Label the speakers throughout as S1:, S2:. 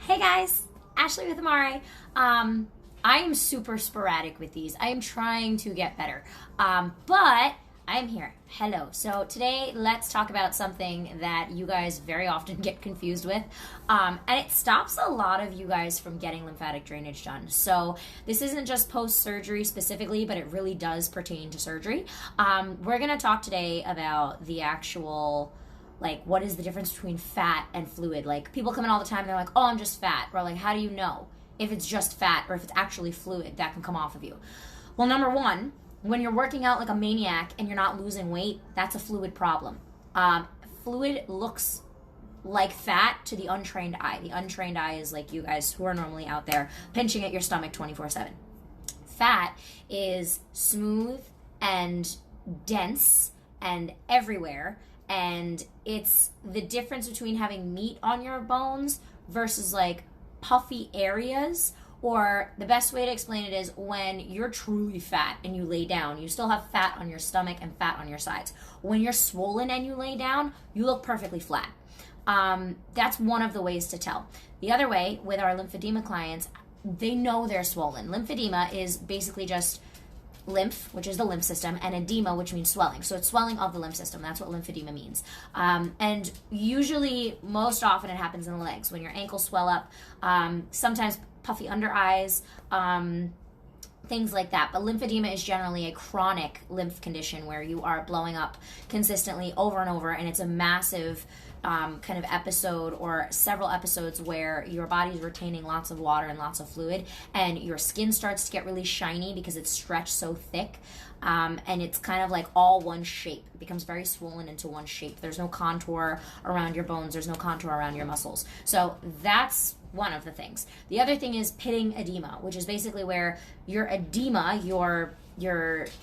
S1: Hey guys, Ashley with Amare. I am super sporadic with these. I am trying to get better, but I'm here. Hello. So today, let's talk about something that you guys very often get confused with, and it stops a lot of you guys from getting lymphatic drainage done. So this isn't just post-surgery specifically, but it really does pertain to surgery. We're gonna talk today about the actual, like, what is the difference between fat and fluid? Like, people come in all the time and they're like, oh, I'm just fat. Or like, how do you know if it's just fat or if it's actually fluid that can come off of you? Well, number one, when you're working out like a maniac and you're not losing weight, that's a fluid problem. Fluid looks like fat to the untrained eye. The untrained eye is like you guys who are normally out there pinching at your stomach 24/7. Fat is smooth and dense and everywhere. And it's the difference between having meat on your bones versus like puffy areas. Or the best way to explain it is when you're truly fat and you lay down, you still have fat on your stomach and fat on your sides. When you're swollen and you lay down, you look perfectly flat. That's one of the ways to tell. The other way, with our lymphedema clients, they know they're swollen. Lymphedema is basically just lymph, which is the lymph system, and edema, which means swelling. So it's swelling of the lymph system. That's what lymphedema means. And usually, most often, it happens in the legs. When your ankles swell up, sometimes puffy under eyes, things like that. But lymphedema is generally a chronic lymph condition where you are blowing up consistently over and over, and it's a massive kind of episode or several episodes where your body's retaining lots of water and lots of fluid, and your skin starts to get really shiny because it's stretched so thick, and it's kind of like all one shape. It becomes very swollen into one shape. There's no contour around your bones. There's no contour around your muscles. So that's one of the things. The other thing is pitting edema, which is basically where your edema, your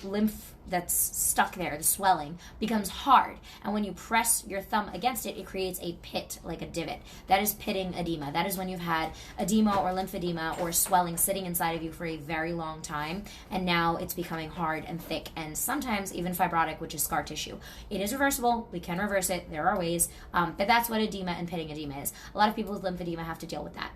S1: lymph that's stuck there, the swelling, becomes hard. And when you press your thumb against it, it creates a pit, like a divot. That is pitting edema. That is when you've had edema or lymphedema or swelling sitting inside of you for a very long time, and now it's becoming hard and thick and sometimes even fibrotic, which is scar tissue. It is reversible. We can reverse it. There are ways. But that's what edema and pitting edema is. A lot of people with lymphedema have to deal with that.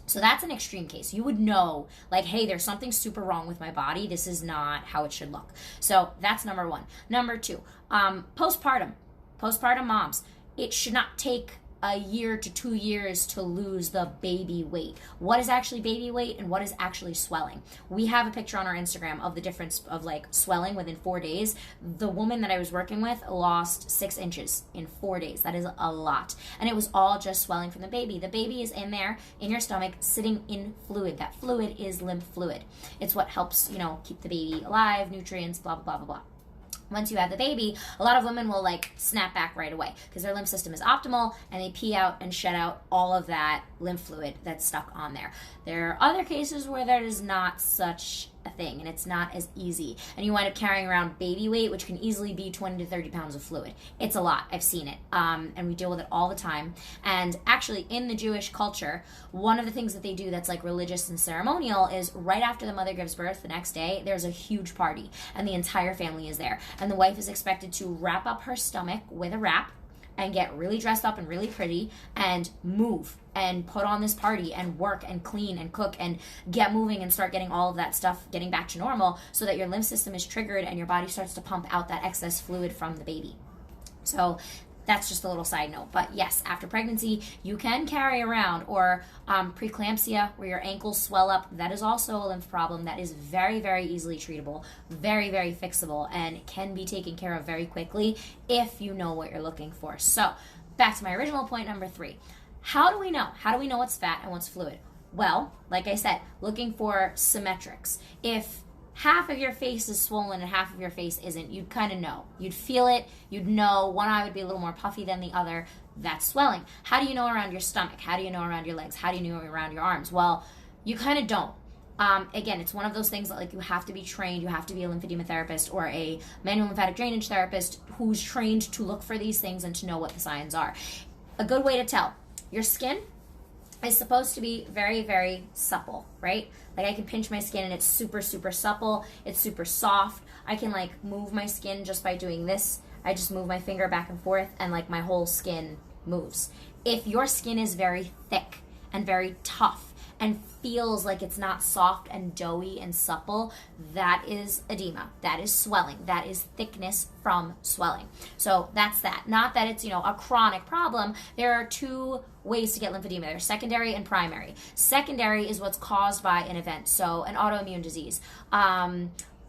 S1: So that's an extreme case. You would know, like, hey, there's something super wrong with my body. This is not how it should look. So that's number one. Number two, postpartum moms. It should not take a year to 2 years to lose the baby weight. What is actually baby weight and what is actually swelling? We have a picture on our Instagram of the difference of like swelling within 4 days. The woman that I was working with lost 6 inches in 4 days. That is a lot. And it was all just swelling from the baby. The baby is in there in your stomach sitting in fluid. That fluid is lymph fluid. It's what helps, keep the baby alive, nutrients, blah, blah, blah, blah. Once you have the baby, a lot of women will like snap back right away because their lymph system is optimal and they pee out and shed out all of that lymph fluid that's stuck on there. There are other cases where there is not such a thing and it's not as easy, and you wind up carrying around baby weight, which can easily be 20 to 30 pounds of fluid. It's a lot. I've seen it, and we deal with it all the time. And actually, in the Jewish culture, one of the things that they do that's like religious and ceremonial is right after the mother gives birth, the next day, there's a huge party, and the entire family is there, and the wife is expected to wrap up her stomach with a wrap and get really dressed up and really pretty and move and put on this party and work and clean and cook and get moving and start getting all of that stuff getting back to normal so that your lymph system is triggered and your body starts to pump out that excess fluid from the baby. So that's just a little side note. But yes, after pregnancy, you can carry around, or preeclampsia, where your ankles swell up. That is also a lymph problem that is very, very easily treatable, very, very fixable, and can be taken care of very quickly if you know what you're looking for. So back to my original point number 3. How do we know? How do we know what's fat and what's fluid? Well, like I said, looking for symmetrics. If half of your face is swollen and half of your face isn't, you'd kind of know. You'd feel it. You'd know one eye would be a little more puffy than the other. That's swelling. How do you know around your stomach? How do you know around your legs? How do you know around your arms? Well, you kind of don't. Again, it's one of those things that like you have to be trained. You have to be a lymphedema therapist or a manual lymphatic drainage therapist who's trained to look for these things and to know what the signs are. A good way to tell. Your skin is supposed to be very, very supple, right? Like I can pinch my skin and it's super, super supple. It's super soft. I can like move my skin just by doing this. I just move my finger back and forth and like my whole skin moves. If your skin is very thick and very tough and feels like it's not soft and doughy and supple, that is edema. That is swelling. That is thickness from swelling. So that's that. Not that it's, a chronic problem. There are two ways to get lymphedema. There's secondary and primary. Secondary is what's caused by an event. So an autoimmune disease.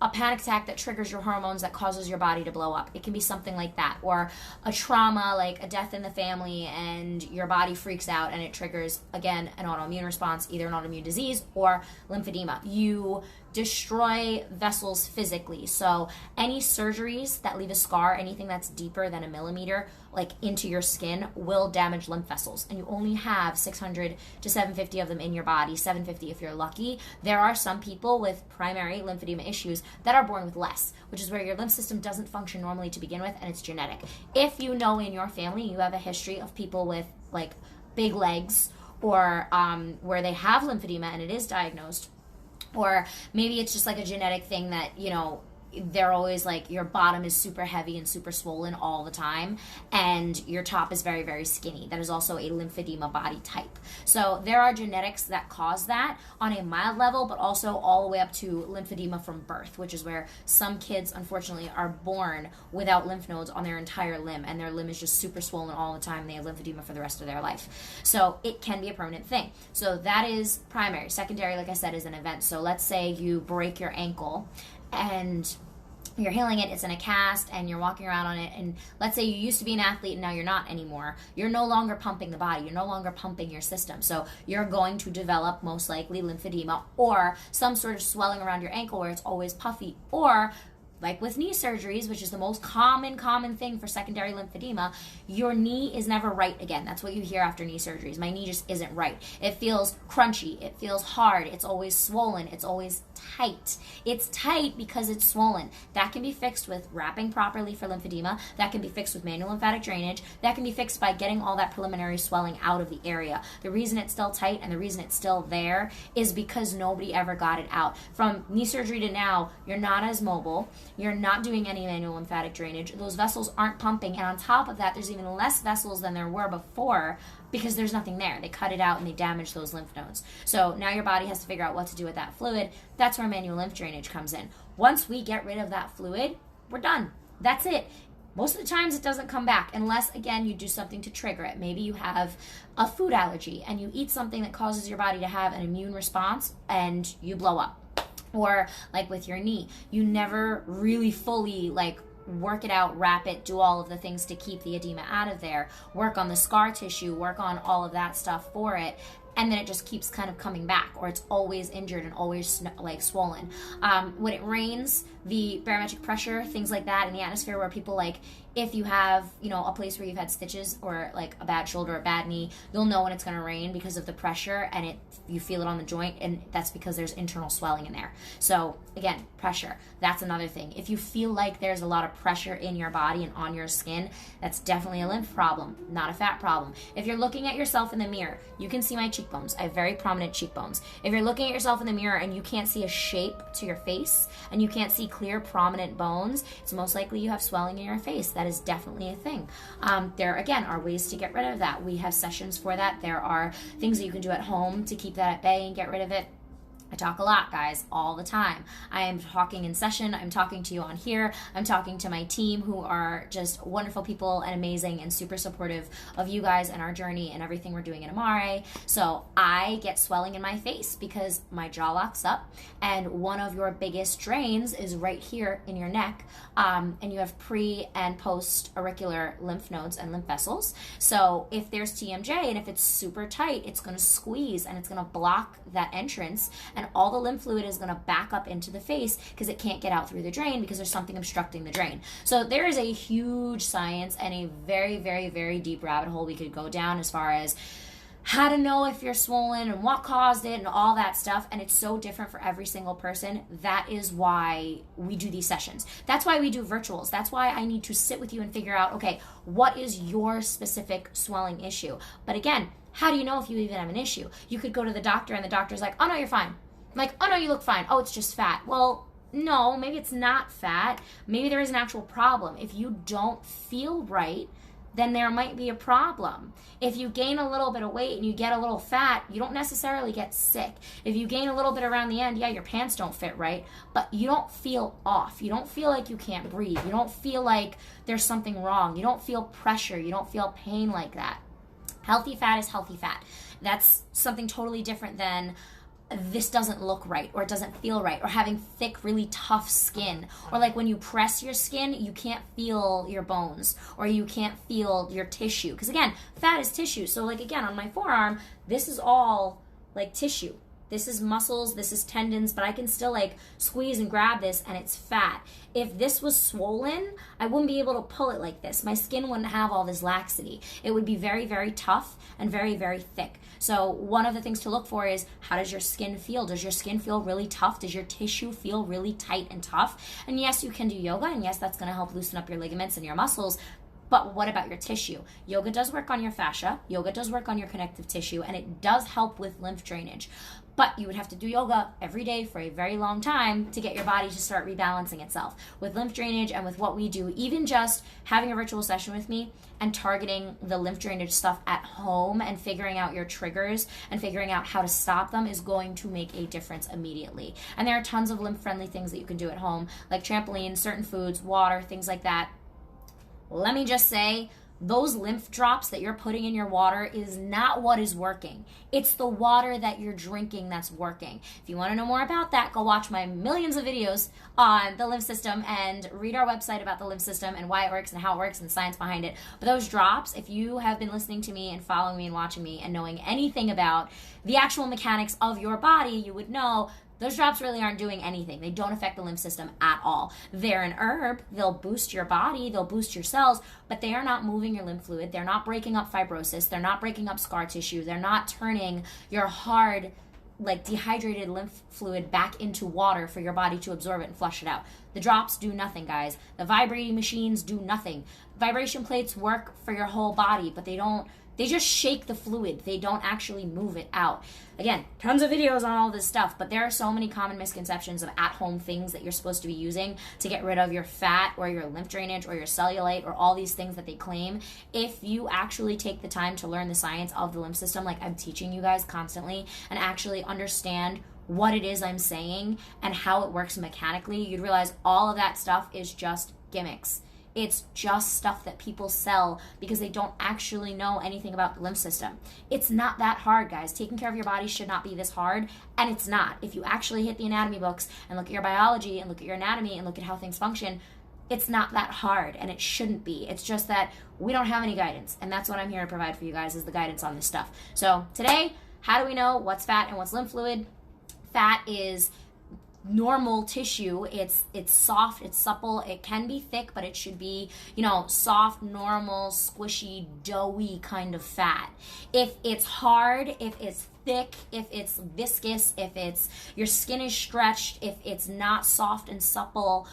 S1: A panic attack that triggers your hormones that causes your body to blow up. It can be something like that. Or a trauma like a death in the family and your body freaks out and it triggers, again, an autoimmune response, either an autoimmune disease or lymphedema. You destroy vessels physically. So any surgeries that leave a scar, anything that's deeper than a millimeter, like into your skin, will damage lymph vessels. And you only have 600 to 750 of them in your body, 750 if you're lucky. There are some people with primary lymphedema issues that are born with less, which is where your lymph system doesn't function normally to begin with, and it's genetic. If you know in your family you have a history of people with like big legs, or where they have lymphedema and it is diagnosed, or maybe it's just like a genetic thing that, they're always like, your bottom is super heavy and super swollen all the time, and your top is very, very skinny. That is also a lymphedema body type. So there are genetics that cause that on a mild level, but also all the way up to lymphedema from birth, which is where some kids, unfortunately, are born without lymph nodes on their entire limb, and their limb is just super swollen all the time, and they have lymphedema for the rest of their life. So it can be a permanent thing. So that is primary. Secondary, like I said, is an event. So let's say you break your ankle, and you're healing it, it's in a cast, and you're walking around on it, and let's say you used to be an athlete and now you're not anymore. You're no longer pumping the body. You're no longer pumping your system. So you're going to develop, most likely, lymphedema or some sort of swelling around your ankle where it's always puffy, or like with knee surgeries, which is the most common thing for secondary lymphedema, your knee is never right again. That's what you hear after knee surgeries. My knee just isn't right. It feels crunchy. It feels hard. It's always swollen. It's always tight. It's tight because it's swollen. That can be fixed with wrapping properly for lymphedema. That can be fixed with manual lymphatic drainage. That can be fixed by getting all that preliminary swelling out of the area. The reason it's still tight and the reason it's still there is because nobody ever got it out. From knee surgery to now, you're not as mobile. You're not doing any manual lymphatic drainage. Those vessels aren't pumping. And on top of that, there's even less vessels than there were before because there's nothing there. They cut it out and they damage those lymph nodes. So now your body has to figure out what to do with that fluid. That's where manual lymph drainage comes in. Once we get rid of that fluid, we're done. That's it. Most of the times it doesn't come back unless, again, you do something to trigger it. Maybe you have a food allergy and you eat something that causes your body to have an immune response and you blow up. Or like with your knee, you never really fully work it out, wrap it, do all of the things to keep the edema out of there, work on the scar tissue, work on all of that stuff for it, and then it just keeps kind of coming back, or it's always injured and always swollen. When it rains, the barometric pressure, things like that in the atmosphere, where people if you have, a place where you've had stitches or a bad shoulder or a bad knee, you'll know when it's going to rain because of the pressure, and you feel it on the joint, and that's because there's internal swelling in there. So again, pressure, that's another thing. If you feel like there's a lot of pressure in your body and on your skin, that's definitely a lymph problem, not a fat problem. If you're looking at yourself in the mirror, you can see my cheekbones. I have very prominent cheekbones. If you're looking at yourself in the mirror and you can't see a shape to your face and you can't see clear prominent bones, it's most likely you have swelling in your face. That is definitely a thing. There again are ways to get rid of that. We have sessions for that. There are things that you can do at home to keep that at bay and get rid of it. I talk a lot, guys, all the time. I am talking in session. I'm talking to you on here. I'm talking to my team, who are just wonderful people and amazing and super supportive of you guys and our journey and everything we're doing in Amare. So I get swelling in my face because my jaw locks up, and one of your biggest drains is right here in your neck, and you have pre and post auricular lymph nodes and lymph vessels. So if there's TMJ and if it's super tight, it's going to squeeze and it's going to block that entrance, and all the lymph fluid is going to back up into the face because it can't get out through the drain because there's something obstructing the drain. So there is a huge science and a very, very, very deep rabbit hole we could go down as far as how to know if you're swollen and what caused it and all that stuff, and it's so different for every single person. That is why we do these sessions. That's why we do virtuals. That's why I need to sit with you and figure out, okay, what is your specific swelling issue? But again, how do you know if you even have an issue? You could go to the doctor and the doctor's like, oh no, you're fine. I'm like, oh no, you look fine. Oh, it's just fat. Well, no, maybe it's not fat. Maybe there is an actual problem. If you don't feel right, then there might be a problem. If you gain a little bit of weight and you get a little fat, you don't necessarily get sick. If you gain a little bit around the end, yeah, your pants don't fit right, but you don't feel off. You don't feel like you can't breathe. You don't feel like there's something wrong. You don't feel pressure. You don't feel pain like that. Healthy fat is healthy fat. That's something totally different than this doesn't look right, or it doesn't feel right, or having thick, really tough skin, or like when you press your skin, you can't feel your bones, or you can't feel your tissue. Because again, fat is tissue. So like again, on my forearm, this is all like tissue. This is muscles, this is tendons, but I can still like squeeze and grab this and it's fat. If this was swollen, I wouldn't be able to pull it like this. My skin wouldn't have all this laxity. It would be very, very tough and very, very thick. So one of the things to look for is, how does your skin feel? Does your skin feel really tough? Does your tissue feel really tight and tough? And yes, you can do yoga, and yes, that's gonna help loosen up your ligaments and your muscles. But what about your tissue? Yoga does work on your fascia, yoga does work on your connective tissue, and it does help with lymph drainage. But you would have to do yoga every day for a very long time to get your body to start rebalancing itself. With lymph drainage and with what we do, even just having a virtual session with me and targeting the lymph drainage stuff at home and figuring out your triggers and figuring out how to stop them is going to make a difference immediately. And there are tons of lymph-friendly things that you can do at home, like trampolines, certain foods, water, things like that. Let me just say, those lymph drops that you're putting in your water is not what is working. It's the water that you're drinking that's working. If you want to know more about that, go watch my millions of videos on the lymph system and read our website about the lymph system and why it works and how it works and the science behind it. But those drops, if you have been listening to me and following me and watching me and knowing anything about the actual mechanics of your body, you would know those drops really aren't doing anything. They don't affect the lymph system at all. They're an herb. They'll boost your body. They'll boost your cells, but they are not moving your lymph fluid. They're not breaking up fibrosis. They're not breaking up scar tissue. They're not turning your hard, like dehydrated lymph fluid back into water for your body to absorb it and flush it out. The drops do nothing, guys. The vibrating machines do nothing. Vibration plates work for your whole body, but they just shake the fluid. They don't actually move it out. Again, tons of videos on all this stuff, but there are so many common misconceptions of at-home things that you're supposed to be using to get rid of your fat or your lymph drainage or your cellulite or all these things that they claim. If you actually take the time to learn the science of the lymph system, like I'm teaching you guys constantly, and actually understand what it is I'm saying and how it works mechanically, you'd realize all of that stuff is just gimmicks. It's just stuff that people sell because they don't actually know anything about the lymph system. It's not that hard, guys. Taking care of your body should not be this hard, and it's not. If you actually hit the anatomy books and look at your biology and look at your anatomy and look at how things function, it's not that hard, and it shouldn't be. It's just that we don't have any guidance, and that's what I'm here to provide for you guys, is the guidance on this stuff. So today, how do we know what's fat and what's lymph fluid? Fat is normal tissue. It's soft, it's supple, it can be thick, but it should be, soft, normal, squishy, doughy kind of fat. If it's hard, if it's thick, if it's viscous, if it's your skin is stretched, if it's not soft and supple,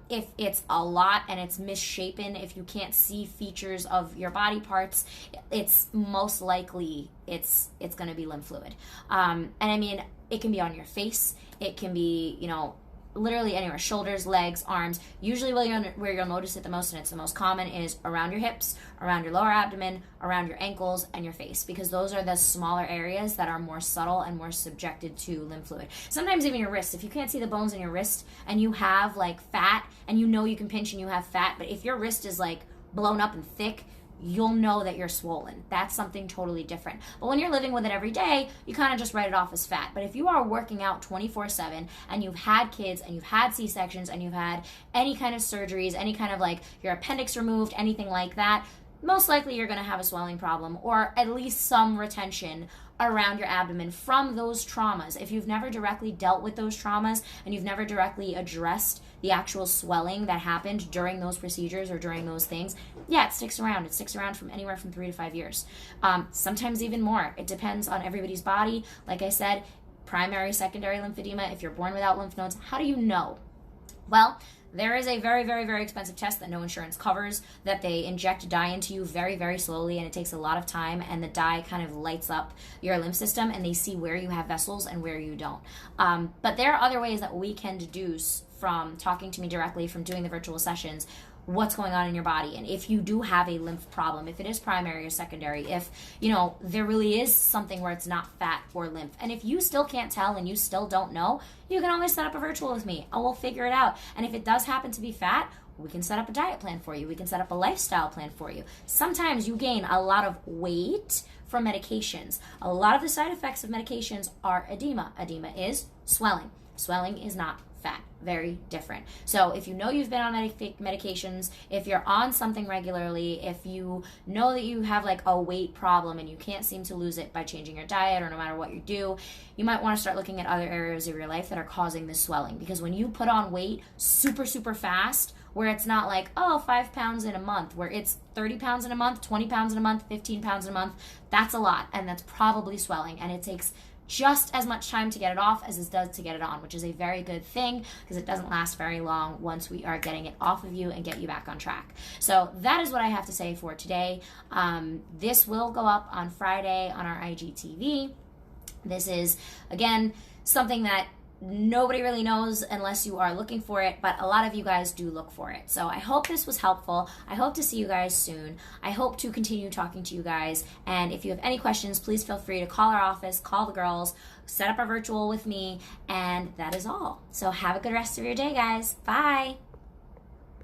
S1: if it's a lot and it's misshapen, if you can't see features of your body parts, it's most likely it's going to be lymph fluid. And I mean, it can be on your face. It can be, literally anywhere, shoulders, legs, arms. Usually where you'll notice it the most, and it's the most common, is around your hips, around your lower abdomen, around your ankles, and your face, because those are the smaller areas that are more subtle and more subjected to lymph fluid. Sometimes even your wrists. If you can't see the bones in your wrist and you have like fat, and you can pinch and you have fat, but if your wrist is like blown up and thick, you'll know that you're swollen. That's something totally different. But when you're living with it every day, you kind of just write it off as fat. But if you are working out 24/7 and you've had kids and you've had C-sections and you've had any kind of surgeries, any kind of like your appendix removed, anything like that, most likely you're going to have a swelling problem, or at least some retention around your abdomen from those traumas. If you've never directly dealt with those traumas and you've never directly addressed the actual swelling that happened during those procedures or during those things, yeah, it sticks around. It sticks around from anywhere from 3 to 5 years. Sometimes even more. It depends on everybody's body. Like I said, primary, secondary lymphedema. If you're born without lymph nodes, how do you know? Well, there is a very, very, very expensive test that no insurance covers, that they inject dye into you very, very slowly, and it takes a lot of time, and the dye kind of lights up your lymph system, and they see where you have vessels and where you don't. But there are other ways that we can deduce from talking to me directly, from doing the virtual sessions, what's going on in your body. And if you do have a lymph problem, if it is primary or secondary, if, there really is something where it's not fat or lymph. And if you still can't tell and you still don't know, you can always set up a virtual with me and we'll figure it out. And if it does happen to be fat, we can set up a diet plan for you. We can set up a lifestyle plan for you. Sometimes you gain a lot of weight from medications. A lot of the side effects of medications are edema. Edema is swelling. Swelling is not fat. Very different. So if you know you've been on medications, if you're on something regularly, if you know that you have like a weight problem and you can't seem to lose it by changing your diet or no matter what you do, you might want to start looking at other areas of your life that are causing this swelling. Because when you put on weight super, super fast, where it's not like, 5 pounds in a month, where it's 30 pounds in a month, 20 pounds in a month, 15 pounds in a month, that's a lot. And that's probably swelling. And it takes just as much time to get it off as it does to get it on, which is a very good thing because it doesn't last very long once we are getting it off of you and get you back on track. So that is what I have to say for today. This will go up on Friday on our IGTV. This is, again, something that nobody really knows unless you are looking for it, but a lot of you guys do look for it. So I hope this was helpful. I hope to see you guys soon. I hope to continue talking to you guys. And if you have any questions, please feel free to call our office, call the girls, set up a virtual with me, and that is all. So have a good rest of your day, guys. Bye.